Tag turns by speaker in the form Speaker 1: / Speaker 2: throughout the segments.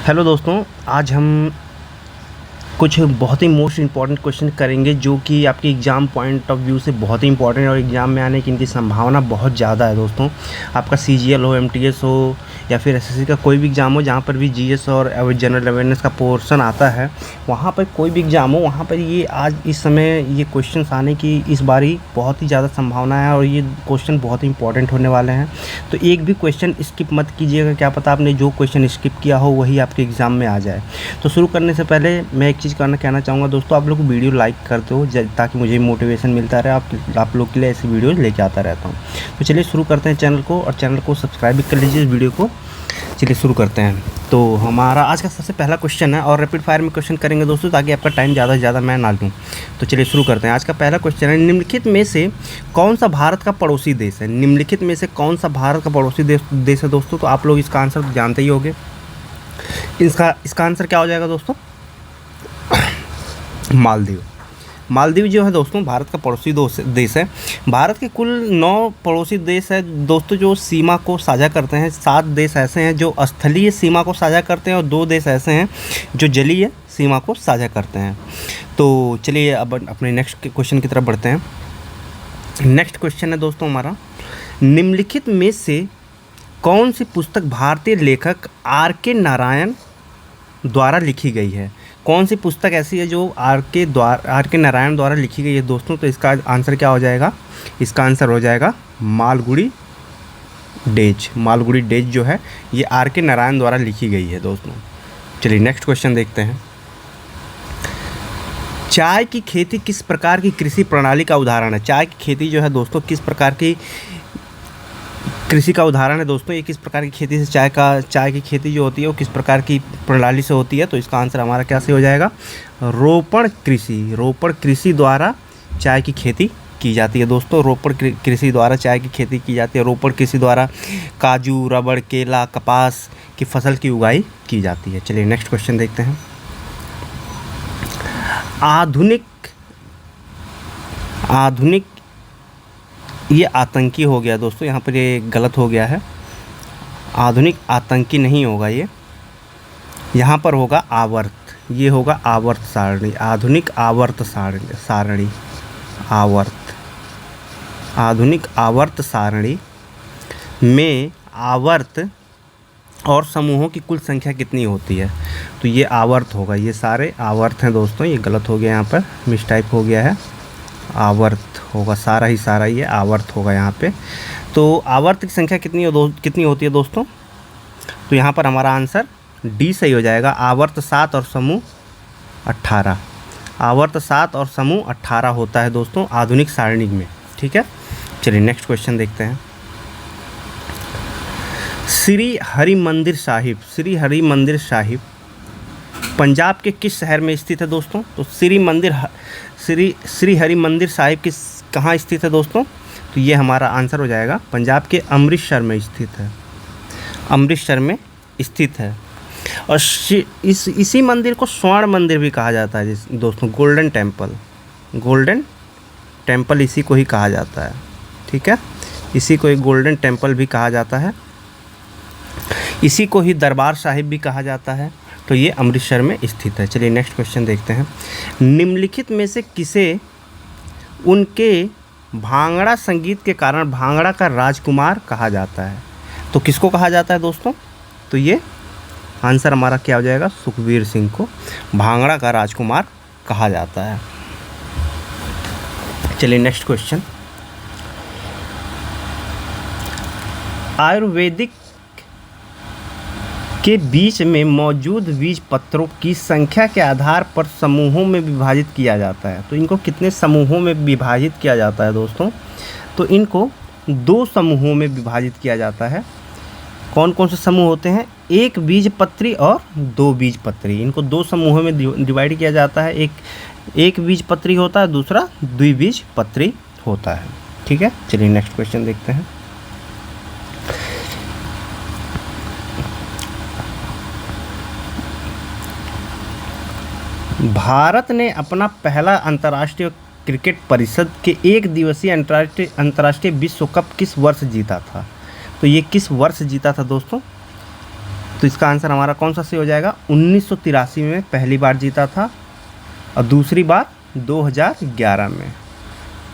Speaker 1: Hello दोस्तों, आज हम कुछ बहुत ही मोस्ट इम्पॉर्टेंट क्वेश्चन करेंगे जो कि आपके एग्ज़ाम पॉइंट ऑफ व्यू से बहुत ही इंपॉर्टेंट है और एग्ज़ाम में आने की इनकी संभावना बहुत ज़्यादा है दोस्तों। आपका सीजीएल हो, एमटीएस हो या फिर एसएससी का कोई भी एग्ज़ाम हो जहाँ पर भी जीएस और जनरल अवेयरनेस का पोर्शन आता है, वहाँ पर कोई भी एग्ज़ाम हो वहाँ पर ये आज इस समय ये क्वेश्चंस आने की इस बारी बहुत ही ज़्यादा संभावना है और ये क्वेश्चन बहुत ही इंपॉर्टेंट होने वाले हैं। तो एक भी क्वेश्चन स्किप मत कीजिएगा, क्या पता आपने जो क्वेश्चन स्किप किया हो वही आपके एग्ज़ाम में आ जाए। तो शुरू करने से पहले मैं एक चीज़ कहना चाहूँगा दोस्तों, आप लोग वीडियो लाइक करते हो ताकि मुझे मोटिवेशन मिलता रहे, आप लोग के लिए ऐसी वीडियो लेके आता रहता हूँ। तो चलिए शुरू करते हैं चैनल को, और चैनल को सब्सक्राइब भी कर लीजिए इस वीडियो को। चलिए शुरू करते हैं। तो हमारा आज का सबसे पहला क्वेश्चन है और रैपिड फायर में क्वेश्चन करेंगे दोस्तों ताकि आपका टाइम ज़्यादा से ज़्यादा मैं ना लूँ। तो चलिए शुरू करते हैं। आज का पहला क्वेश्चन है, निम्नलिखित में से कौन सा भारत का पड़ोसी देश है? निम्नलिखित में से कौन सा भारत का पड़ोसी देश है दोस्तों? तो आप लोग इसका आंसर जानते ही होंगे। इसका आंसर क्या हो जाएगा दोस्तों? मालदीव। मालदीव जो है दोस्तों भारत का पड़ोसी देश है। भारत के कुल 9 पड़ोसी देश है दोस्तों जो सीमा को साझा करते हैं। 7 देश ऐसे हैं जो स्थलीय सीमा को साझा करते हैं और 2 देश ऐसे हैं जो जलीय सीमा को साझा करते हैं। तो चलिए अब अपने नेक्स्ट क्वेश्चन की तरफ बढ़ते हैं। नेक्स्ट क्वेश्चन है दोस्तों हमारा, निम्नलिखित में से कौन सी पुस्तक भारतीय लेखक आर.के. नारायण द्वारा लिखी गई है? कौन सी पुस्तक ऐसी है जो आर.के. नारायण द्वारा लिखी गई है दोस्तों? तो इसका आंसर क्या हो जाएगा? इसका आंसर हो जाएगा मालगुडी डेज। मालगुडी डेज जो है ये आर.के. नारायण द्वारा लिखी गई है दोस्तों। चलिए नेक्स्ट क्वेश्चन देखते हैं। चाय की खेती किस प्रकार की कृषि प्रणाली का उदाहरण है? चाय की खेती जो है दोस्तों किस प्रकार की कृषि का उदाहरण है दोस्तों? ये किस प्रकार की खेती से चाय की खेती जो होती है वो किस प्रकार की प्रणाली से होती है? तो इसका आंसर हमारा क्या से हो जाएगा? रोपण कृषि। रोपण कृषि द्वारा चाय की खेती की जाती है दोस्तों। रोपण कृषि द्वारा चाय की खेती की जाती है। रोपण कृषि द्वारा काजू, रबड़, केला, कपास की फसल की उगाई की जाती है। चलिए नेक्स्ट क्वेश्चन देखते हैं। आधुनिक ये आतंकी हो गया दोस्तों, यहाँ पर ये गलत हो गया है। आधुनिक आतंकी नहीं होगा ये, यहाँ पर होगा आवर्त। ये होगा आवर्त सारणी। आधुनिक आवर्त सारणी। आधुनिक आवर्त सारणी में आवर्त और समूहों की कुल संख्या कितनी होती है? तो ये आवर्त होगा। ये सारे आवर्त हैं दोस्तों, ये गलत हो गया, यहाँ पर मिसटाइप हो गया है। आवर्त होगा, सारा ये आवर्त होगा यहाँ पे। तो आवर्त की संख्या कितनी होती है दोस्तों? तो यहाँ पर हमारा आंसर डी सही हो जाएगा। आवर्त 7 और समूह 18। आवर्त 7 और समूह 18 होता है दोस्तों आधुनिक सारणी में। ठीक है, चलिए नेक्स्ट क्वेश्चन देखते हैं। श्री हरिमंदिर साहिब पंजाब के किस शहर में स्थित है दोस्तों? तो श्री हरिमंदिर साहिब कहाँ स्थित है दोस्तों? तो ये हमारा आंसर हो जाएगा पंजाब के अमृतसर में स्थित है। अमृतसर में स्थित है। और इसी मंदिर को स्वर्ण मंदिर भी कहा जाता है दोस्तों। गोल्डन टेम्पल इसी को ही कहा जाता है। ठीक है, इसी को एक गोल्डन टेम्पल भी कहा जाता है। इसी को ही दरबार साहिब भी कहा जाता है। तो ये अमृतसर में स्थित है। चलिए नेक्स्ट क्वेश्चन देखते हैं। निम्नलिखित में से किसे उनके भांगड़ा संगीत के कारण भांगड़ा का राजकुमार कहा जाता है? तो किसको कहा जाता है दोस्तों? तो ये आंसर हमारा क्या हो जाएगा? सुखबीर सिंह को भांगड़ा का राजकुमार कहा जाता है। चलिए नेक्स्ट क्वेश्चन। आयुर्वेदिक के बीच में मौजूद बीज पत्रों की संख्या के आधार पर समूहों में विभाजित किया जाता है। तो इनको कितने समूहों में विभाजित किया जाता है दोस्तों? तो इनको 2 समूहों में विभाजित किया जाता है। कौन कौन से समूह होते हैं? एक बीजपत्री और 2 बीजपत्री। इनको 2 समूहों में डिवाइड किया जाता है। एक बीजपत्री होता है, दूसरा द्विबीजपत्री होता है। ठीक है, चलिए नेक्स्ट क्वेश्चन देखते हैं। भारत ने अपना पहला अंतर्राष्ट्रीय क्रिकेट परिषद के 1 दिवसीय अंतर्राष्ट्रीय विश्व कप किस वर्ष जीता था? तो ये किस वर्ष जीता था दोस्तों? तो इसका आंसर हमारा कौन सा सही हो जाएगा? 1983 में पहली बार जीता था और दूसरी बार 2011 में।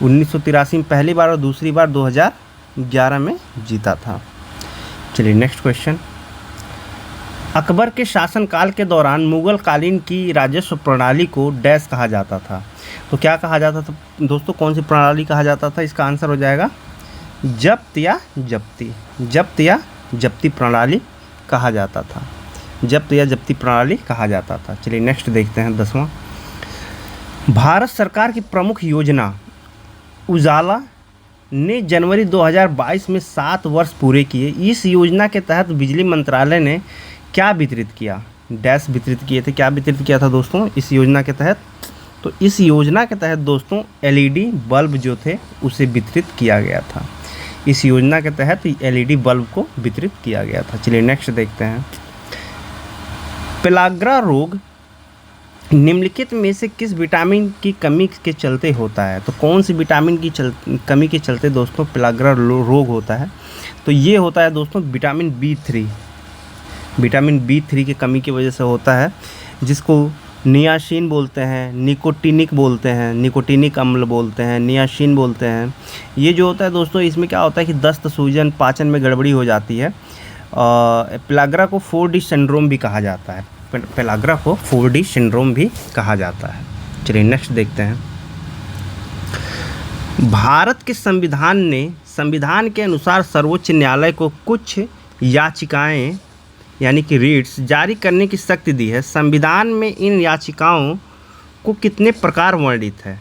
Speaker 1: 1983 में पहली बार और दूसरी बार 2011 में जीता था। चलिए नेक्स्ट क्वेश्चन। अकबर के शासनकाल के दौरान मुगल कालीन की राजस्व प्रणाली को डैश कहा जाता था। तो क्या कहा जाता था दोस्तों? कौन सी प्रणाली कहा जाता था? इसका आंसर हो जाएगा जब्त या जब्ती। जब्त या जब्ती प्रणाली कहा जाता था। जब्त या जब्ती प्रणाली कहा जाता था। चलिए नेक्स्ट देखते हैं 10वां। भारत सरकार की प्रमुख योजना उजाला ने जनवरी 2022 में 7 वर्ष पूरे किए। इस योजना के तहत बिजली मंत्रालय ने क्या वितरित किया? डैश वितरित किए थे। क्या वितरित किया था दोस्तों इस योजना के तहत? तो इस योजना के तहत दोस्तों एलईडी बल्ब जो थे उसे वितरित किया गया था। इस योजना के तहत एलईडी बल्ब को वितरित किया गया था। चलिए नेक्स्ट देखते हैं। पेलाग्रा रोग निम्नलिखित में से किस विटामिन की कमी के चलते होता है? तो कौन सी विटामिन की कमी के चलते दोस्तों पेलाग्रा रोग होता है? तो ये होता है दोस्तों विटामिन B3। विटामिन B3 की कमी की वजह से होता है, जिसको नियासिन बोलते हैं, निकोटिनिक बोलते हैं, निकोटिनिक अम्ल बोलते हैं, नियासिन बोलते हैं। ये जो होता है दोस्तों इसमें क्या होता है कि दस्त, सूजन, पाचन में गड़बड़ी हो जाती है। पेलाग्रा को 4D सिंड्रोम भी कहा जाता है। पेलाग्रा को 4D सिंड्रोम भी कहा जाता है। चलिए नेक्स्ट देखते हैं। भारत के संविधान ने संविधान के अनुसार सर्वोच्च न्यायालय को कुछ याचिकाएं यानी कि रिट्स जारी करने की शक्ति दी है। संविधान में इन याचिकाओं को कितने प्रकार वर्णित है?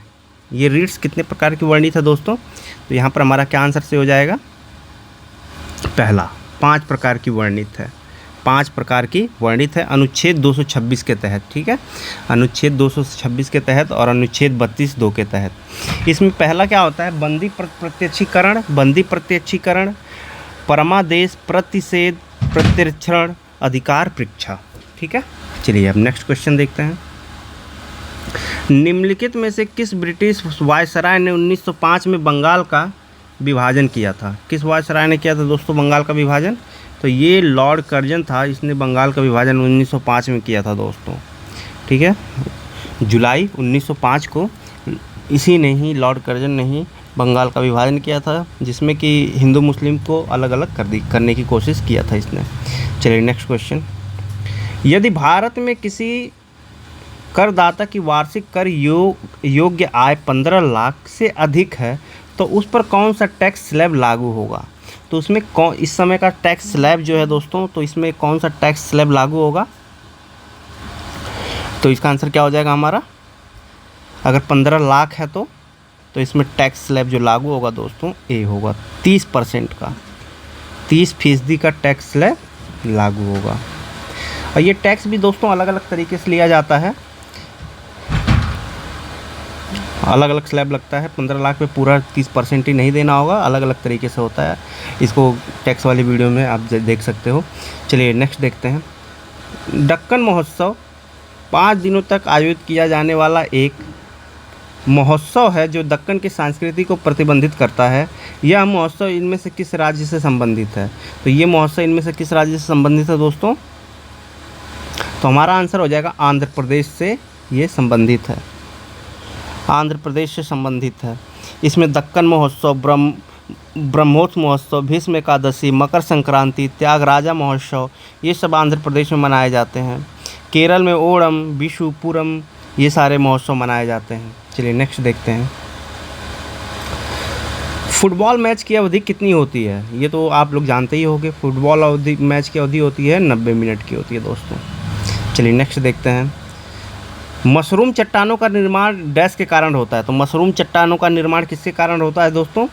Speaker 1: ये रिट्स कितने प्रकार की वर्णित है दोस्तों? तो यहाँ पर हमारा क्या आंसर से हो जाएगा? पहला 5 प्रकार की वर्णित है। 5 प्रकार की वर्णित है अनुच्छेद 226 के तहत। ठीक है, अनुच्छेद 226 के तहत और अनुच्छेद 32(2) के तहत। इसमें पहला क्या होता है? बंदी प्रत्यक्षीकरण, बंदी प्रत्यक्षीकरण, परमादेश, प्रतिषेध, प्रत्यक्षण, अधिकार परीक्षा। ठीक है, चलिए अब नेक्स्ट क्वेश्चन देखते हैं। निम्नलिखित में से किस ब्रिटिश वायसराय ने 1905 में बंगाल का विभाजन किया था? किस वायसराय ने किया था दोस्तों बंगाल का विभाजन? तो ये लॉर्ड कर्जन था। इसने बंगाल का विभाजन 1905 में किया था दोस्तों। ठीक है, जुलाई 1905 को इसी ने ही, लॉर्ड कर्जन ने ही बंगाल का विभाजन किया था, जिसमें कि हिंदू मुस्लिम को अलग अलग करने की कोशिश किया था इसने। चलिए नेक्स्ट क्वेश्चन। यदि भारत में किसी करदाता की वार्षिक कर योग्य आय 15 लाख से अधिक है तो उस पर कौन सा टैक्स स्लैब लागू होगा? तो उसमें इस समय का टैक्स स्लैब जो है दोस्तों, तो इसमें कौन सा टैक्स स्लैब लागू होगा? तो इसका आंसर क्या हो जाएगा हमारा? अगर 15 लाख है तो इसमें टैक्स स्लैब जो लागू होगा दोस्तों ए होगा 30% का, 30% का टैक्स स्लैब लागू होगा। और ये टैक्स भी दोस्तों अलग अलग तरीके से लिया जाता है, अलग अलग स्लैब लगता है। 15 लाख पे पूरा 30% ही नहीं देना होगा, अलग अलग तरीके से होता है। इसको टैक्स वाली वीडियो में आप देख सकते हो। चलिए नेक्स्ट देखते हैं। दक्कन महोत्सव 5 दिनों तक आयोजित किया जाने वाला एक महोत्सव है जो दक्कन की संस्कृति को प्रतिबंधित करता है। यह महोत्सव इनमें से किस राज्य से संबंधित है? तो ये महोत्सव इनमें से किस राज्य से संबंधित है दोस्तों? तो हमारा आंसर हो जाएगा आंध्र प्रदेश से ये संबंधित है, आंध्र प्रदेश से संबंधित है। इसमें दक्कन महोत्सव, ब्रह्मोत्स महोत्सव, भीष्म एकादशी, मकर संक्रांति, त्यागराजा महोत्सव, ये सब आंध्र प्रदेश में मनाए जाते हैं। केरल में ओणम, विशु, पूरम, ये सारे महोत्सव मनाए जाते हैं। चलिए नेक्स्ट देखते हैं। फुटबॉल मैच की अवधि कितनी होती है? ये तो आप लोग जानते ही होंगे। फुटबॉल मैच की अवधि होती है 90 मिनट की होती है दोस्तों। चलिए नेक्स्ट देखते हैं। मशरूम चट्टानों का निर्माण डैश के कारण होता है? तो मशरूम चट्टानों का निर्माण किसके कारण होता है दोस्तों?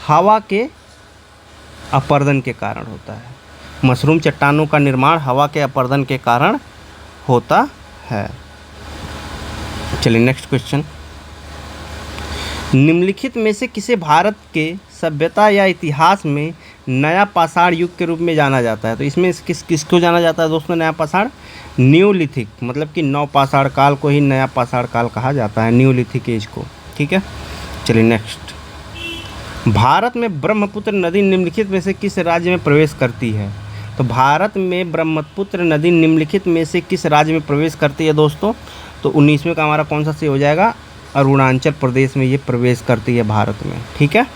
Speaker 1: हवा के अपर्दन के कारण होता है। मशरूम चट्टानों का निर्माण हवा के अपर्दन के कारण होता है। चलिए नेक्स्ट क्वेश्चन। निम्नलिखित में से किसे भारत के सभ्यता या इतिहास में नया पाषाण युग के रूप में जाना जाता है? तो इसमें किसको जाना जाता है दोस्तों नया पाषाण? न्यूलिथिक, मतलब कि नवपाषाण काल को ही नया पाषाण काल कहा जाता है, न्यूलिथिक एज को। ठीक है, चलिए नेक्स्ट। भारत में ब्रह्मपुत्र नदी निम्नलिखित में से किस राज्य में प्रवेश करती है? तो भारत में ब्रह्मपुत्र नदी निम्नलिखित में से किस राज्य में प्रवेश करती है दोस्तों? तो 19वें का हमारा कौन सा सही हो जाएगा? अरुणाचल प्रदेश में ये प्रवेश करती है भारत में। ठीक है,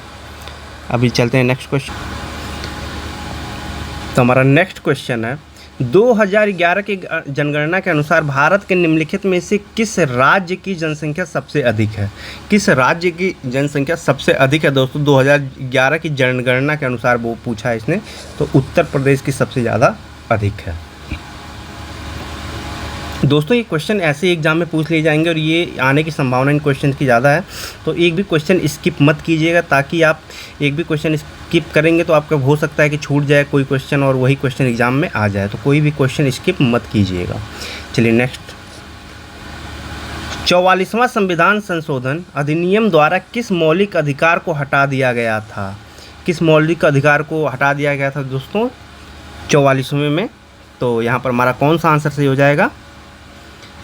Speaker 1: अभी चलते हैं नेक्स्ट क्वेश्चन। तो हमारा नेक्स्ट क्वेश्चन है 2011 की जनगणना के अनुसार भारत के निम्नलिखित में से किस राज्य की जनसंख्या सबसे अधिक है? किस राज्य की जनसंख्या सबसे अधिक है दोस्तों? 2011 की जनगणना के अनुसार वो पूछा है इसने, तो उत्तर प्रदेश की सबसे ज़्यादा अधिक है। दोस्तों ये क्वेश्चन ऐसे एग्जाम में पूछ लिए जाएंगे और ये आने की संभावना इन क्वेश्चन की ज़्यादा है, तो एक भी क्वेश्चन स्किप मत कीजिएगा, ताकि आप एक भी क्वेश्चन स्किप करेंगे तो आपका हो सकता है कि छूट जाए कोई क्वेश्चन और वही क्वेश्चन एग्जाम में आ जाए, तो कोई भी क्वेश्चन स्किप मत कीजिएगा। चलिए नेक्स्ट, 44वां संविधान संशोधन अधिनियम द्वारा किस मौलिक अधिकार को हटा दिया गया था? किस मौलिक अधिकार को हटा दिया गया था दोस्तों 44वें में? तो यहाँ पर हमारा कौन सा आंसर सही हो जाएगा?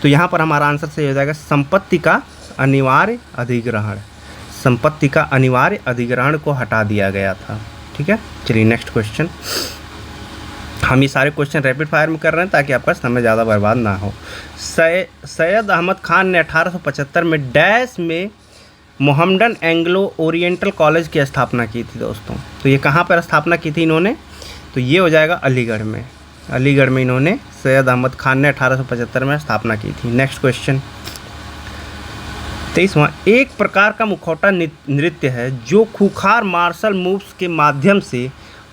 Speaker 1: तो यहाँ पर हमारा आंसर सही हो जाएगा संपत्ति का अनिवार्य अधिग्रहण। संपत्ति का अनिवार्य अधिग्रहण को हटा दिया गया था। ठीक है, चलिए नेक्स्ट क्वेश्चन। हम ये सारे क्वेश्चन रैपिड फायर में कर रहे हैं ताकि आपका समय ज़्यादा बर्बाद ना हो। सैयद अहमद खान ने 1875 में डैश में मोहम्मडन एंग्लो ओरिएंटल कॉलेज की स्थापना की थी दोस्तों। तो ये कहाँ पर स्थापना की थी इन्होंने? तो ये हो जाएगा अलीगढ़ में। अलीगढ़ में इन्होंने सैयद अहमद खान ने 1875 में स्थापना की थी। नेक्स्ट क्वेश्चन 23वां, एक प्रकार का मुखौटा नृत्य है जो खूंखार मार्शल मूव्स के माध्यम से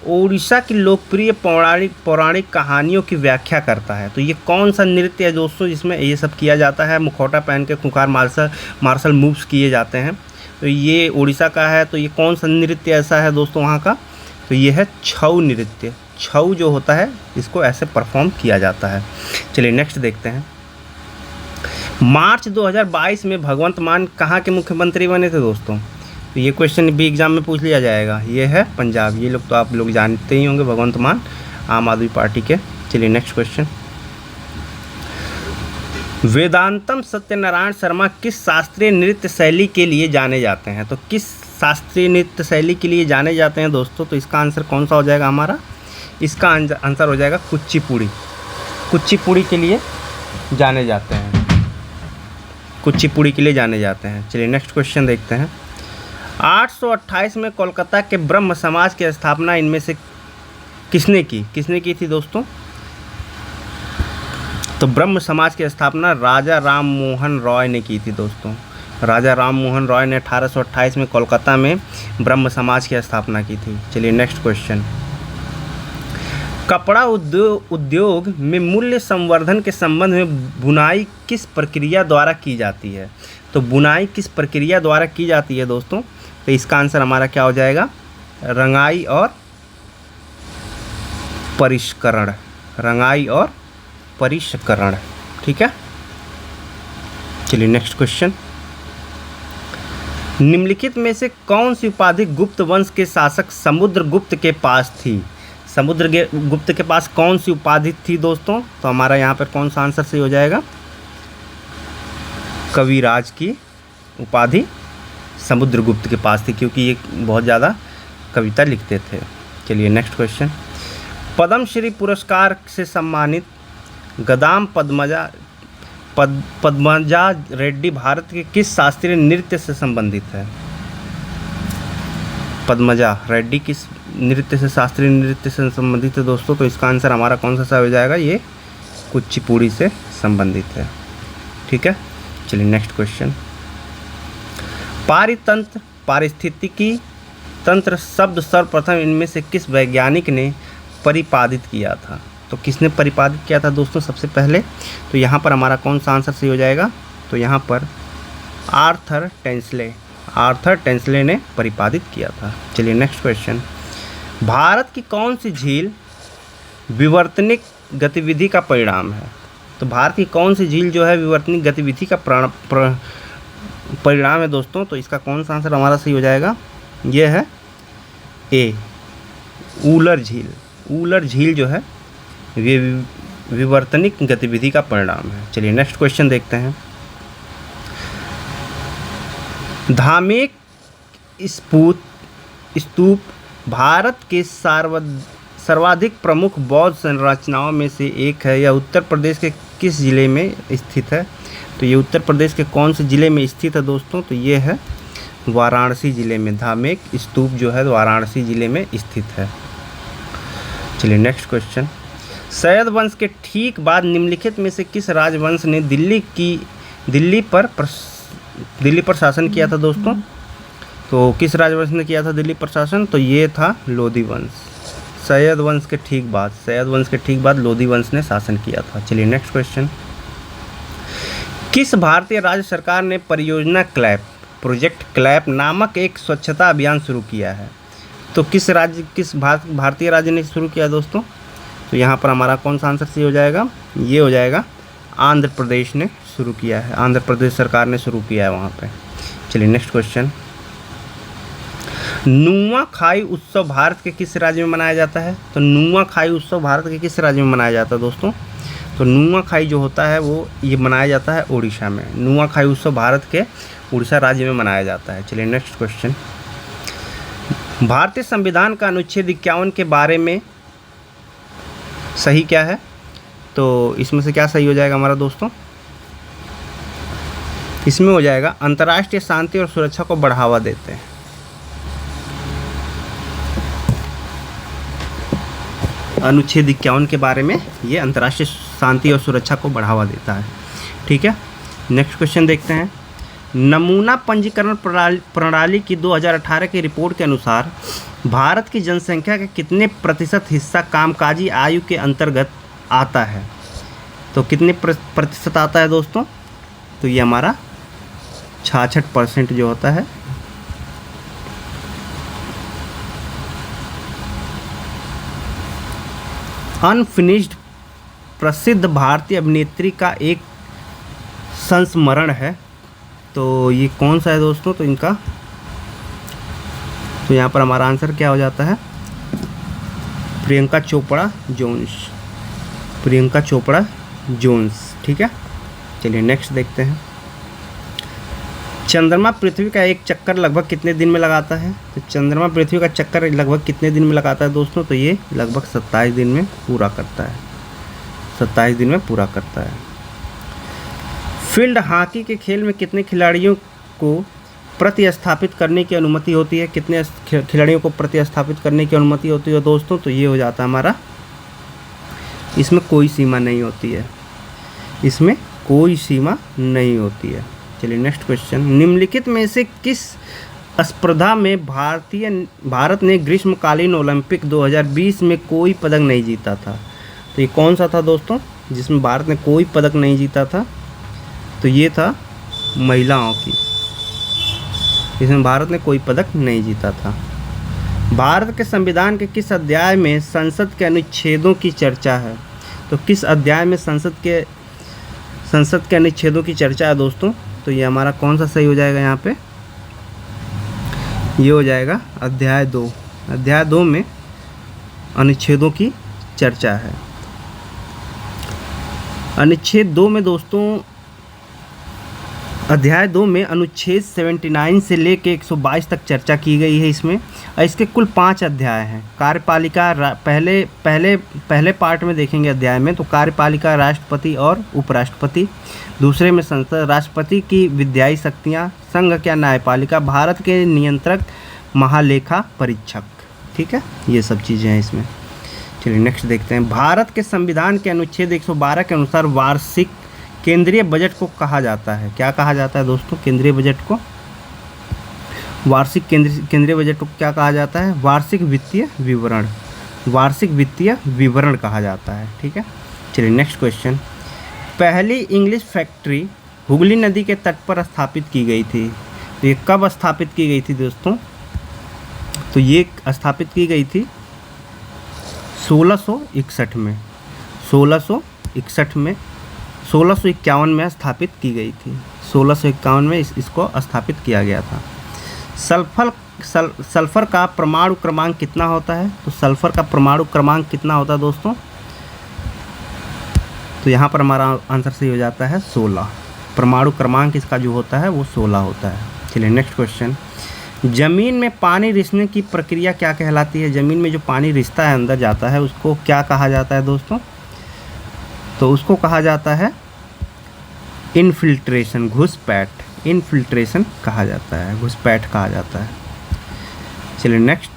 Speaker 1: ओडिशा की लोकप्रिय पौराणिक कहानियों की व्याख्या करता है। तो ये कौन सा नृत्य है दोस्तों जिसमें ये सब किया जाता है? मुखौटा पहन के खूंखार मार्शल मूव्स किए जाते हैं। तो ये ओडिशा का है। तो ये कौन सा नृत्य ऐसा है दोस्तों वहाँ का? तो ये है छऊ नृत्य। छऊ जो होता है इसको ऐसे परफॉर्म किया जाता है। चलिए नेक्स्ट देखते हैं। मार्च 2022 में भगवंत मान कहाँ के मुख्यमंत्री बने थे दोस्तों? तो ये क्वेश्चन भी एग्जाम में पूछ लिया जाएगा। ये है पंजाब। ये लोग तो आप लोग जानते ही होंगे, भगवंत मान आम आदमी पार्टी के। चलिए नेक्स्ट क्वेश्चन। वेदांतम सत्यनारायण शर्मा किस शास्त्रीय नृत्य शैली के लिए जाने जाते हैं? तो किस शास्त्रीय नृत्य शैली के लिए जाने जाते हैं दोस्तों? तो इसका आंसर कौन सा हो जाएगा हमारा? इसका आंसर हो जाएगा कुचिपुड़ी। कुचिपुड़ी के लिए जाने जाते हैं। कुचिपुड़ी के लिए जाने जाते हैं। चलिए नेक्स्ट क्वेश्चन देखते हैं। 828 में कोलकाता के ब्रह्म समाज की स्थापना इनमें से किसने की थी दोस्तों? तो ब्रह्म समाज की स्थापना राजा राम मोहन रॉय ने की थी दोस्तों। राजा राम मोहन रॉय ने 1828 में कोलकाता में ब्रह्म समाज की स्थापना की थी। चलिए नेक्स्ट क्वेश्चन। कपड़ा उद्योग में मूल्य संवर्धन के संबंध में बुनाई किस प्रक्रिया द्वारा की जाती है? तो बुनाई किस प्रक्रिया द्वारा की जाती है दोस्तों? तो इसका आंसर हमारा क्या हो जाएगा? रंगाई और परिष्करण। रंगाई और परिष्करण। ठीक है, चलिए नेक्स्ट क्वेश्चन। निम्नलिखित में से कौन सी उपाधि गुप्त वंश के शासक समुद्रगुप्त के पास थी? समुद्रगुप्त के पास कौन सी उपाधि थी दोस्तों? तो हमारा यहाँ पर कौन सा आंसर सही हो जाएगा? कविराज की उपाधि समुद्रगुप्त के पास थी, क्योंकि ये बहुत ज़्यादा कविता लिखते थे। चलिए नेक्स्ट क्वेश्चन। पद्मश्री पुरस्कार से सम्मानित गदाम पद्मजा रेड्डी भारत के किस शास्त्रीय नृत्य से संबंधित है? पद्मजा रेड्डी किस नृत्य से, शास्त्रीय नृत्य से संबंधित है दोस्तों? तो इसका आंसर हमारा कौन सा हो जाएगा? ये कुचिपुड़ी से संबंधित है। ठीक है, चलिए नेक्स्ट क्वेश्चन। पारितंत्र पारिस्थितिकी तंत्र शब्द सर्वप्रथम इनमें से किस वैज्ञानिक ने परिपादित किया था? तो किसने परिपादित किया था दोस्तों सबसे पहले? तो यहाँ पर हमारा कौन सा आंसर सही हो जाएगा? तो यहाँ पर आर्थर टेंसले ने परिपादित किया था। चलिए नेक्स्ट क्वेश्चन। भारत की कौन सी झील विवर्तनिक गतिविधि का परिणाम है? तो भारत की कौन सी झील जो है विवर्तनिक गतिविधि का परिणाम है दोस्तों? तो इसका कौन सा आंसर हमारा सही हो जाएगा? ये है ए, ऊलर झील। ऊलर झील जो है ये विवर्तनिक गतिविधि का परिणाम है। चलिए नेक्स्ट क्वेश्चन देखते हैं। धामेक स्तूप भारत के सर्वाधिक प्रमुख बौद्ध संरचनाओं में से एक है, यह उत्तर प्रदेश के किस ज़िले में स्थित है? तो ये उत्तर प्रदेश के कौन से ज़िले में स्थित है दोस्तों? तो ये है वाराणसी ज़िले में। धामेक स्तूप जो है वाराणसी ज़िले में स्थित है। चलिए नेक्स्ट क्वेश्चन। सैयद वंश के ठीक बाद निम्नलिखित में से किस राजवंश ने दिल्ली पर शासन किया था दोस्तों? तो किस राजवंश ने किया था दिल्ली पर शासन? तो ये था लोधी वंश। सैयद वंश के ठीक बाद लोधी वंश ने शासन किया था। चलिए नेक्स्ट क्वेश्चन। किस भारतीय राज्य सरकार ने प्रोजेक्ट क्लैप नामक एक स्वच्छता अभियान शुरू किया है? तो किस भारतीय राज्य ने शुरू किया दोस्तों? तो यहाँ पर हमारा कौन सा आंसर सही हो जाएगा? ये हो जाएगा आंध्र प्रदेश ने शुरू किया है। आंध्र प्रदेश सरकार ने शुरू किया है वहाँ पे। चलिए नेक्स्ट क्वेश्चन। नुआखाई उत्सव भारत के किस राज्य में मनाया जाता है? तो नुआखाई उत्सव भारत के किस राज्य में मनाया जाता है दोस्तों? तो नुआखाई जो होता है वो ये मनाया जाता है उड़ीसा में। नुआखाई उत्सव भारत के उड़ीसा राज्य में मनाया जाता है। चलिए नेक्स्ट क्वेश्चन। भारतीय संविधान का अनुच्छेद 51 के बारे में सही क्या है? तो इसमें से क्या सही हो जाएगा हमारा दोस्तों? इसमें हो जाएगा अंतर्राष्ट्रीय शांति और सुरक्षा को बढ़ावा देते हैं। अनुच्छेद 51 के बारे में ये अंतर्राष्ट्रीय शांति और सुरक्षा को बढ़ावा देता है। ठीक है, नेक्स्ट क्वेश्चन देखते हैं। नमूना पंजीकरण प्रणाली की 2018 की रिपोर्ट के अनुसार भारत की जनसंख्या का कितने प्रतिशत हिस्सा कामकाजी आयु के अंतर्गत आता है? तो कितने प्रतिशत आता है दोस्तों? तो ये हमारा 66% जो होता है। अनफिनिश्ड प्रसिद्ध भारतीय अभिनेत्री का एक संस्मरण है। तो ये कौन सा है दोस्तों? तो यहाँ पर हमारा आंसर क्या हो जाता है? प्रियंका चोपड़ा जोन्स। ठीक है, चलिए नेक्स्ट देखते हैं। चंद्रमा पृथ्वी का एक चक्कर लगभग कितने दिन में लगाता है? तो चंद्रमा पृथ्वी का चक्कर लगभग कितने दिन में लगाता है दोस्तों? तो ये लगभग 27 दिन में पूरा करता है। 27 दिन में पूरा करता है। फील्ड हॉकी के खेल में कितने खिलाड़ियों को प्रतिस्थापित करने की अनुमति होती है? कितने खिलाड़ियों को प्रतिस्थापित करने की अनुमति होती है दोस्तों? तो ये हो जाता है हमारा, इसमें कोई सीमा नहीं होती है। इसमें कोई सीमा नहीं होती है। चलिए नेक्स्ट क्वेश्चन। निम्नलिखित में से किस स्पर्धा में भारत ने ग्रीष्मकालीन ओलंपिक 2020 में कोई पदक नहीं जीता था? तो ये कौन सा था दोस्तों जिसमें भारत ने कोई पदक नहीं जीता था? तो ये था महिलाओं की, इसमें भारत ने कोई पदक नहीं जीता था। भारत के संविधान के किस अध्याय में संसद के अनुच्छेदों की चर्चा है? तो किस अध्याय में संसद के अनुच्छेदों की चर्चा है दोस्तों? तो ये हमारा कौन सा सही हो जाएगा? यहाँ पे ये हो जाएगा अध्याय 2। अध्याय 2 में अनुच्छेदों की चर्चा है। अनुच्छेद 2 में दोस्तों, अध्याय 2 में अनुच्छेद 79 से लेके 122 तक चर्चा की गई है इसमें। इसके कुल 5 अध्याय हैं। कार्यपालिका पहले पार्ट में देखेंगे अध्याय में, तो कार्यपालिका, राष्ट्रपति और उपराष्ट्रपति। दूसरे में संसद, राष्ट्रपति की विधायी शक्तियाँ, संघ क्या न्यायपालिका, भारत के नियंत्रक, महालेखा परीक्षक। ठीक है, ये सब चीज़ें हैं इसमें। चलिए नेक्स्ट देखते हैं। भारत के संविधान के अनुच्छेद 112 के अनुसार वार्षिक केंद्रीय बजट को कहा जाता है, क्या कहा जाता है दोस्तों? केंद्रीय बजट को, वार्षिक केंद्रीय बजट को क्या कहा जाता है? वार्षिक वित्तीय विवरण कहा जाता है। ठीक है, चलिए नेक्स्ट क्वेश्चन। पहली इंग्लिश फैक्ट्री हुगली नदी के तट पर स्थापित की गई थी। तो ये कब स्थापित की गई थी दोस्तों? तो ये स्थापित की गई थी 1661 में। 1651 में स्थापित की गई थी। 1651 में इसको स्थापित किया गया था। सल्फर का परमाणु क्रमांक कितना होता है? तो सल्फर का परमाणु क्रमांक कितना होता है दोस्तों? तो यहाँ पर हमारा आंसर सही हो जाता है 16। परमाणु क्रमांक इसका जो होता है वो 16 होता है। चलिए नेक्स्ट क्वेश्चन। ज़मीन में पानी रिसने की प्रक्रिया क्या कहलाती है? ज़मीन में जो पानी रिसता है, अंदर जाता है, उसको क्या कहा जाता है दोस्तों? तो उसको कहा जाता है इनफिल्ट्रेशन, घुसपैठ। इनफिल्ट्रेशन कहा जाता है, घुसपैठ कहा जाता है। चलिए नेक्स्ट।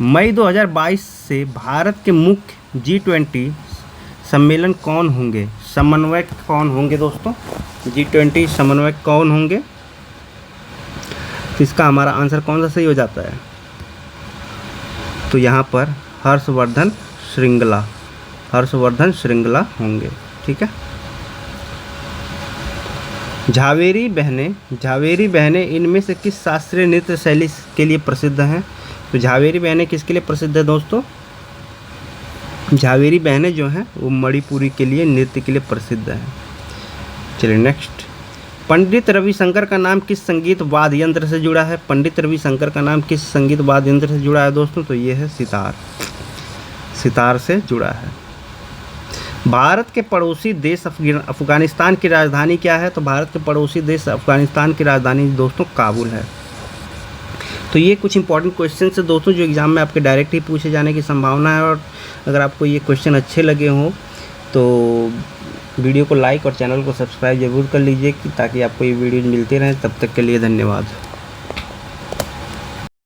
Speaker 1: मई 2022 से भारत के मुख्य G20 सम्मेलन कौन होंगे? समन्वयक कौन होंगे दोस्तों? G20 समन्वयक कौन होंगे? तो इसका हमारा आंसर कौन सा सही हो जाता है? तो यहाँ पर हर्षवर्धन श्रृंगला होंगे। ठीक है। झावेरी बहनें इनमें से किस शास्त्रीय नृत्य शैली के लिए प्रसिद्ध हैं? तो झावेरी बहनें किसके लिए प्रसिद्ध है दोस्तों? झावेरी बहनें जो हैं वो मणिपुरी के लिए नृत्य के लिए प्रसिद्ध हैं। चलिए नेक्स्ट। पंडित रविशंकर का नाम किस संगीत वाद्य यंत्र से जुड़ा है? पंडित रविशंकर का नाम किस संगीत वाद्य यंत्र से जुड़ा है दोस्तों? तो ये है सितार से जुड़ा है। भारत के पड़ोसी देश अफगानिस्तान की राजधानी क्या है? तो भारत के पड़ोसी देश अफगानिस्तान की राजधानी दोस्तों काबुल है। तो ये कुछ इंपॉर्टेंट क्वेश्चन है दोस्तों जो एग्ज़ाम में आपके डायरेक्ट ही पूछे जाने की संभावना है। और अगर आपको ये क्वेश्चन अच्छे लगे हों तो वीडियो को लाइक और चैनल को सब्सक्राइब ज़रूर कर लीजिए ताकि आपको ये वीडियो मिलते रहें। तब तक के लिए धन्यवाद।